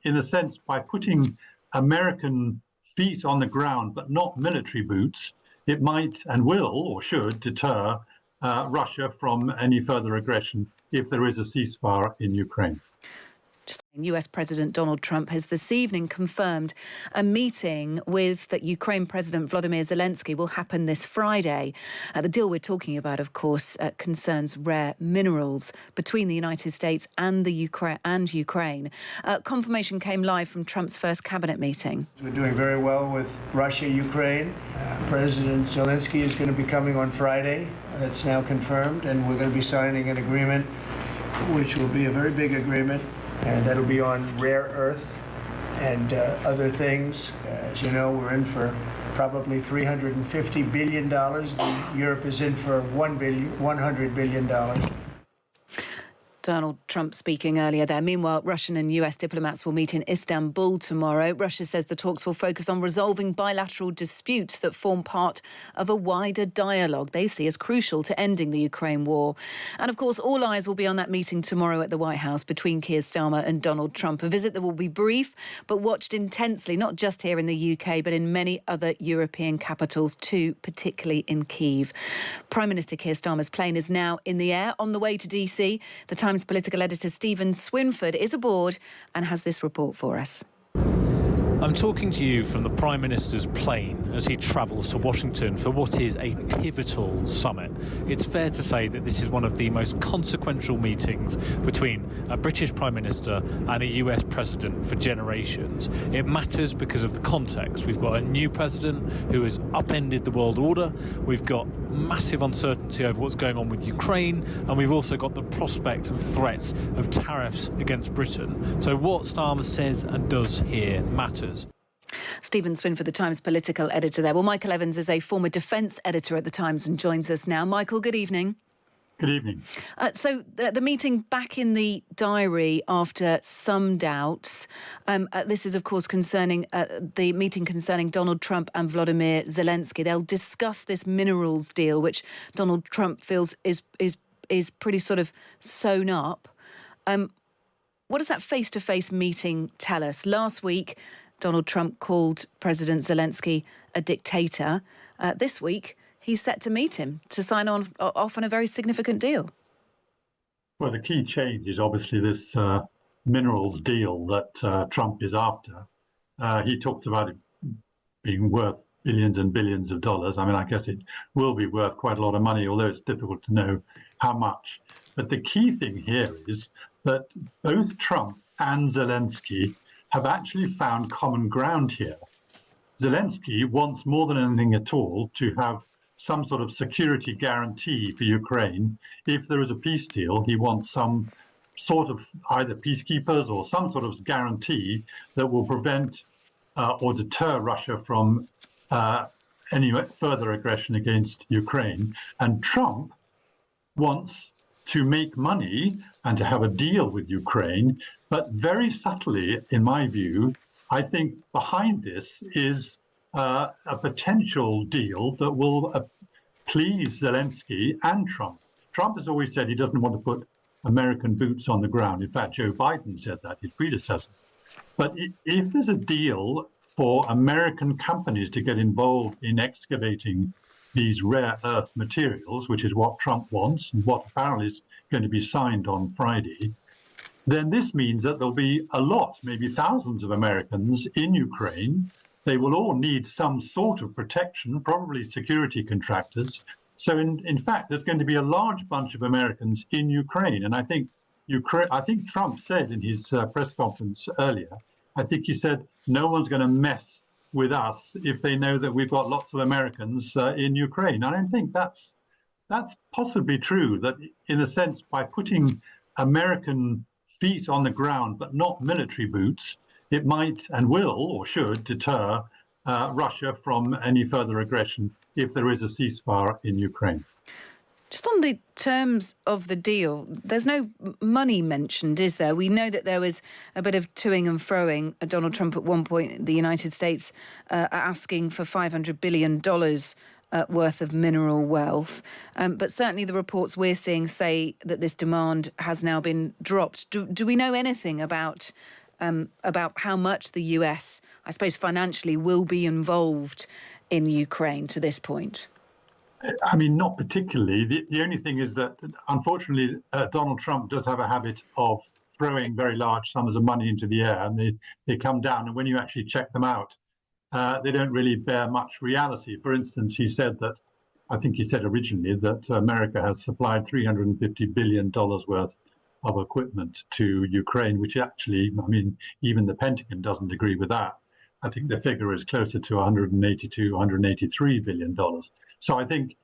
in a sense, by putting American feet on the ground, but not military boots, it might and will or should deter Russia from any further aggression if there is a ceasefire in Ukraine. US President Donald Trump has this evening confirmed a meeting with that Ukraine President Volodymyr Zelensky will happen this Friday. The deal we're talking about, of course, concerns rare minerals between the United States and Ukraine. Confirmation came live from Trump's first cabinet meeting. We're doing very well with Russia, Ukraine. President Zelensky is going to be coming on Friday. That's now confirmed, and we're going to be signing an agreement, which will be a very big agreement. And that'll be on rare earth and other things. As you know, we're in for probably $350 billion. Europe is in for $100 billion. Donald Trump speaking earlier there. Meanwhile, Russian and US diplomats will meet in Istanbul tomorrow. Russia says the talks will focus on resolving bilateral disputes that form part of a wider dialogue they see as crucial to ending the Ukraine war. And of course, all eyes will be on that meeting tomorrow at the White House between Keir Starmer and Donald Trump. A visit that will be brief, but watched intensely, not just here in the UK, but in many other European capitals too, particularly in Kyiv. Prime Minister Keir Starmer's plane is now in the air on the way to DC. The Times political editor Stephen Swinford is aboard and has this report for us. I'm talking to you from the Prime Minister's plane as he travels to Washington for what is a pivotal summit. It's fair to say that this is one of the most consequential meetings between a British Prime Minister and a US President for generations. It matters because of the context. We've got a new president who has upended the world order. We've got massive uncertainty over what's going on with Ukraine, and we've also got the prospect and threats of tariffs against Britain. So what Starmer says and does here matters. Stephen Swinford, the Times political editor there. Well, Michael Evans is a former defence editor at the Times and joins us now. Michael, good evening. Good evening. So the meeting back in the diary after some doubts. This is, of course, concerning the meeting concerning Donald Trump and Volodymyr Zelensky. They'll discuss this minerals deal, which Donald Trump feels is pretty sort of sewn up. What does that face-to-face meeting tell us? Last week, Donald Trump called President Zelensky a dictator. This week, he's set to meet him to sign off on a very significant deal. Well, the key change is obviously this minerals deal that Trump is after. He talked about it being worth billions and billions of dollars. I mean, I guess it will be worth quite a lot of money, although it's difficult to know how much. But the key thing here is that both Trump and Zelensky have actually found common ground here. Zelensky wants more than anything at all to have some sort of security guarantee for Ukraine. If there is a peace deal, he wants some sort of either peacekeepers or some sort of guarantee that will prevent or deter Russia from any further aggression against Ukraine. And Trump wants to make money and to have a deal with Ukraine, but very subtly, in my view, I think behind this is a potential deal that will please Zelensky and Trump. Trump has always said he doesn't want to put American boots on the ground. In fact, Joe Biden said that, his predecessor. But if there's a deal for American companies to get involved in excavating these rare earth materials, which is what Trump wants and what apparently is going to be signed on Friday, then this means that there'll be a lot, maybe thousands of Americans in Ukraine. They will all need some sort of protection, probably security contractors. So in fact, there's going to be a large bunch of Americans in Ukraine. And I think Trump said in his press conference earlier, I think he said, no one's going to mess with us if they know that we've got lots of Americans in Ukraine. And I think that's possibly true, that in a sense, by putting American feet on the ground, but not military boots, it might and will or should deter Russia from any further aggression if there is a ceasefire in Ukraine. Just on the terms of the deal, there's no money mentioned, is there? We know that there was a bit of toing and froing. Donald Trump at one point, the United States, asking for $500 billion worth of mineral wealth. But certainly the reports we're seeing say that this demand has now been dropped. Do we know anything about about how much the US, I suppose, financially will be involved in Ukraine to this point? I mean, not particularly. The only thing is that, unfortunately, Donald Trump does have a habit of throwing very large sums of money into the air, and they come down. And when you actually check them out, they don't really bear much reality. For instance, he said that, I think he said originally that America has supplied $350 billion worth of equipment to Ukraine, which actually, I mean, even the Pentagon doesn't agree with that. I think the figure is closer to 182, 183 billion dollars. So I think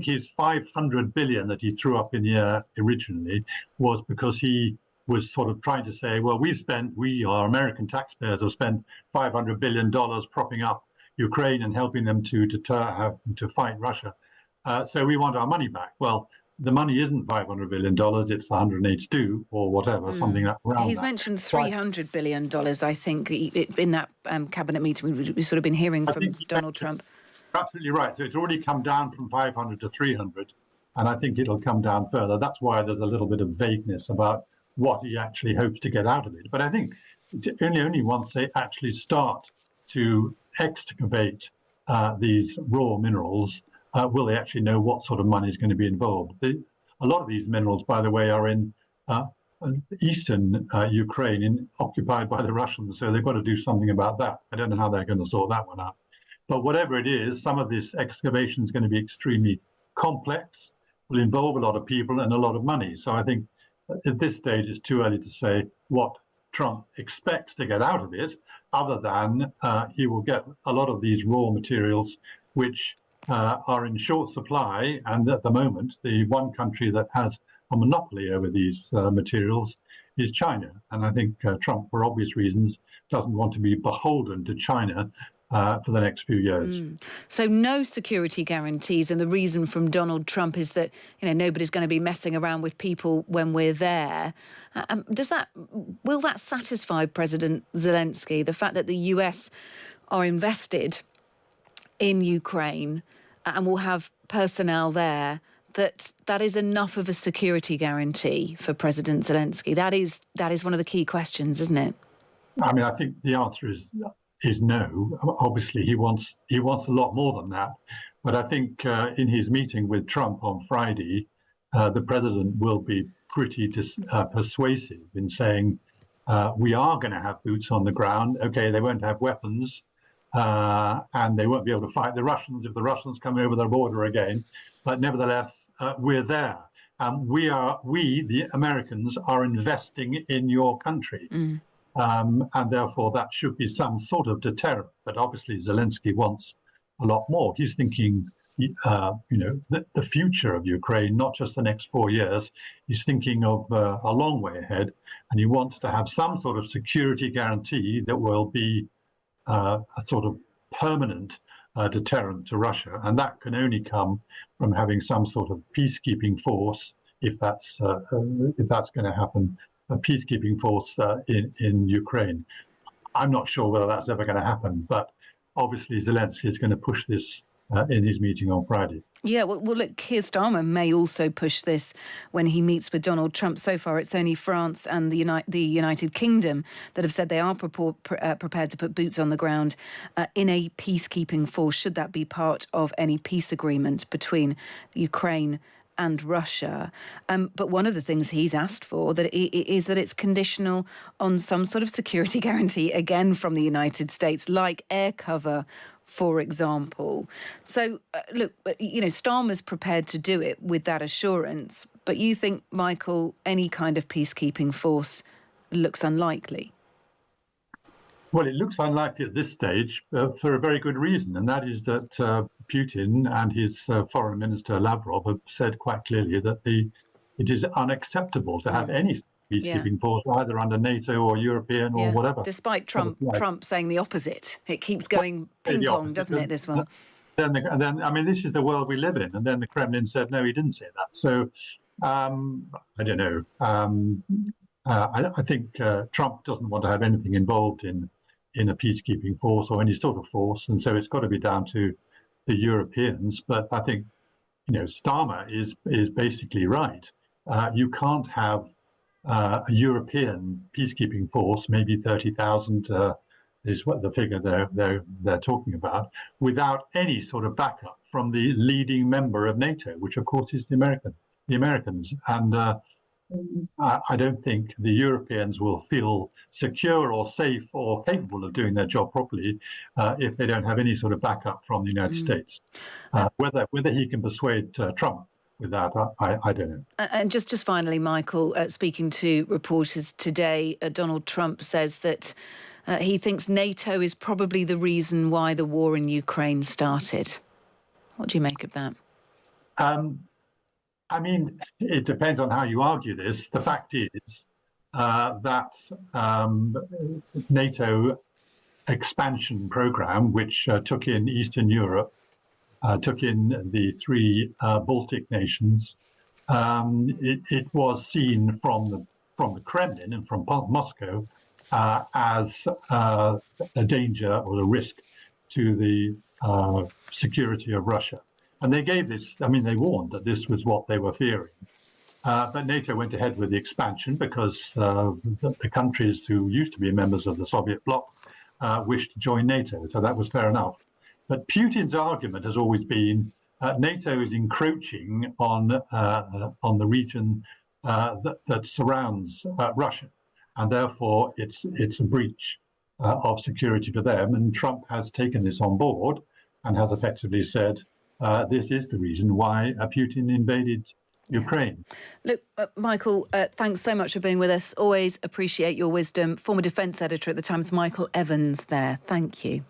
his 500 billion that he threw up in the air originally was because he was sort of trying to say, well, our American taxpayers have spent $500 billion propping up Ukraine and helping them to to fight Russia. So we want our money back. Well, the money isn't $500 billion, it's 182 or whatever, something around He's that. mentioned $300 billion, I think, in that cabinet meeting we've sort of been hearing from Donald Trump. Absolutely right. So it's already come down from 500 to 300, and I think it'll come down further. That's why there's a little bit of vagueness about what he actually hopes to get out of it. But I think it's only once they actually start to excavate these raw minerals will they actually know what sort of money is going to be involved. A lot of these minerals, by the way, are in eastern Ukraine, occupied by the Russians, so they've got to do something about that. I don't know how they're going to sort that one out. But whatever it is, some of this excavation is going to be extremely complex, will involve a lot of people and a lot of money. So I think at this stage, it's too early to say what Trump expects to get out of it, other than he will get a lot of these raw materials, which are in short supply. And at the moment, the one country that has a monopoly over these materials is China. And I think Trump, for obvious reasons, doesn't want to be beholden to China for the next few years. So no security guarantees, and the reason from Donald Trump is that nobody's going to be messing around with people when we're there. Will that satisfy President Zelensky? The fact that the US are invested in Ukraine and will have personnel there, that is enough of a security guarantee for President Zelensky? That is one of the key questions, isn't it? I mean, I think the answer is no. Obviously, he wants a lot more than that. But I think in his meeting with Trump on Friday, the president will be pretty persuasive in saying, we are going to have boots on the ground. Okay, they won't have weapons, and they won't be able to fight the Russians if the Russians come over the border again. But nevertheless, we're there. We, the Americans, are investing in your country. And therefore, that should be some sort of deterrent. But obviously, Zelensky wants a lot more. He's thinking, the future of Ukraine, not just the next 4 years. He's thinking of a long way ahead, and he wants to have some sort of security guarantee that will be a sort of permanent deterrent to Russia. And that can only come from having some sort of peacekeeping force, if that's going to happen. A peacekeeping force in Ukraine. I'm not sure whether that's ever going to happen, but obviously Zelensky is going to push this in his meeting on Friday. Yeah, well, look, Keir Starmer may also push this when he meets with Donald Trump. So far, it's only France and the United Kingdom that have said they are prepared to put boots on the ground in a peacekeeping force, should that be part of any peace agreement between Ukraine and Russia. But one of the things he's asked for is that it's conditional on some sort of security guarantee, again, from the United States, like air cover, for example. So, look, Starmer's prepared to do it with that assurance. But you think, Michael, any kind of peacekeeping force looks unlikely? Well, it looks unlikely at this stage for a very good reason, and that is that Putin and his foreign minister Lavrov have said quite clearly that it is unacceptable to have any peacekeeping force, either under NATO or European or whatever. Despite Trump saying the opposite. It keeps going ping-pong, doesn't it, this one? Then, I mean, this is the world we live in. And then the Kremlin said, no, he didn't say that. So, I don't know. I think Trump doesn't want to have anything involved in a peacekeeping force or any sort of force. And so it's got to be down to the Europeans. But I think, Starmer is basically right. You can't have a European peacekeeping force, maybe 30,000 is what the figure they're talking about, without any sort of backup from the leading member of NATO, which of course is the Americans. And I don't think the Europeans will feel secure or safe or capable of doing their job properly if they don't have any sort of backup from the United States. Whether he can persuade Trump with that, I don't know. And just finally, Michael, speaking to reporters today, Donald Trump says that he thinks NATO is probably the reason why the war in Ukraine started. What do you make of that? I mean, it depends on how you argue this. The fact is that NATO expansion program, which took in Eastern Europe, took in the three Baltic nations, it was seen from the Kremlin and from Moscow as a danger or a risk to the security of Russia. And they gave this, I mean, they warned that this was what they were fearing. But NATO went ahead with the expansion because the countries who used to be members of the Soviet bloc wished to join NATO. So that was fair enough. But Putin's argument has always been NATO is encroaching on the region that surrounds Russia. And therefore, it's a breach of security for them. And Trump has taken this on board and has effectively said, this is the reason why Putin invaded Ukraine. Look, Michael, thanks so much for being with us. Always appreciate your wisdom. Former defence editor at the Times, Michael Evans there. Thank you.